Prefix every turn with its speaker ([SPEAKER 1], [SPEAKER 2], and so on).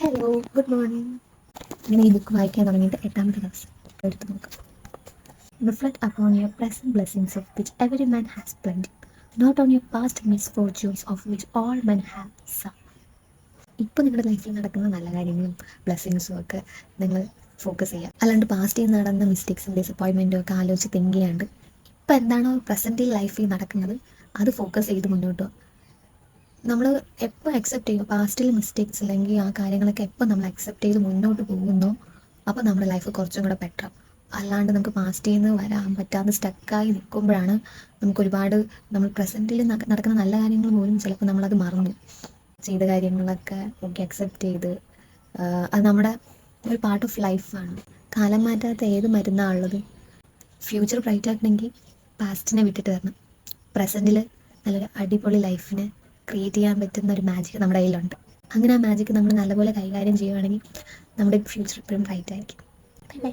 [SPEAKER 1] Hello, good morning. ഇങ്ങനെ ഈ book വായിക്കാൻ തുടങ്ങിയിട്ട് 8ാമത്തെ ദിവസം. എടുത്ത് നോക്കാം. Reflect upon your present blessings of which every man has plenty, not on your past misfortunes of which all men have some. ഇപ്പോൾ നിങ്ങളുടെ ലൈഫിൽ നടക്കുന്ന നല്ല കാര്യങ്ങളും ബ്ലെസ്സിങ്സും ഒക്കെ നിങ്ങൾ ഫോക്കസ് ചെയ്യുക. അല്ലാണ്ട് പാസ്റ്റിൽ നടന്ന മിസ്റ്റേക്സും ഡിസപ്പോയിൻമെൻറ്റും ഒക്കെ ആലോചിച്ച് തിങ്ക് ചെയ്യാണ്ട് ഇപ്പം എന്താണോ പ്രസൻറ്റിൽ ലൈഫിൽ നടക്കുന്നത് അത് ഫോക്കസ് ചെയ്ത് മുന്നോട്ട് പോകുക. നമ്മൾ എപ്പോൾ അക്സെപ്റ്റ് ചെയ്യുമോ പാസ്റ്റിൽ മിസ്റ്റേക്സ് അല്ലെങ്കിൽ ആ കാര്യങ്ങളൊക്കെ എപ്പോൾ നമ്മൾ അക്സെപ്റ്റ് ചെയ്ത് മുന്നോട്ട് പോകുന്നോ അപ്പോൾ നമ്മുടെ ലൈഫ് കുറച്ചും കൂടെ ബെറ്റർ. അല്ലാണ്ട് നമുക്ക് പാസ്റ്റിൽ നിന്ന് വരാൻ പറ്റാതെ സ്റ്റക്കായി നിൽക്കുമ്പോഴാണ് നമുക്ക് ഒരുപാട് നമ്മൾ പ്രസൻറ്റിൽ നടക്കുന്ന നല്ല കാര്യങ്ങൾ പോലും ചിലപ്പോൾ നമ്മളത് മറന്നു ചെയ്ത കാര്യങ്ങളൊക്കെ ഓക്കെ അക്സെപ്റ്റ് ചെയ്ത് അത് നമ്മുടെ ഒരു പാർട്ട് ഓഫ് ലൈഫാണ്. കാലം മാറ്റാത്ത ഏത് മരുന്നാണ് ഉള്ളത്? ഫ്യൂച്ചർ ബ്രൈറ്റ് ആക്കണമെങ്കിൽ പാസ്റ്റിനെ വിട്ടിട്ട് തരണം. പ്രസൻറ്റിൽ നല്ലൊരു അടിപൊളി ലൈഫിനെ ക്രിയേറ്റ് ചെയ്യാൻ പറ്റുന്ന ഒരു മാജിക് നമ്മുടെ കയ്യിലുണ്ട്. അങ്ങനെ ആ മാജിക് നമ്മൾ നല്ലപോലെ കൈകാര്യം ചെയ്യുകയാണെങ്കിൽ നമ്മുടെ ഫ്യൂച്ചർ എപ്പോഴും ബ്രൈറ്റ് ആയിരിക്കും. Bye bye.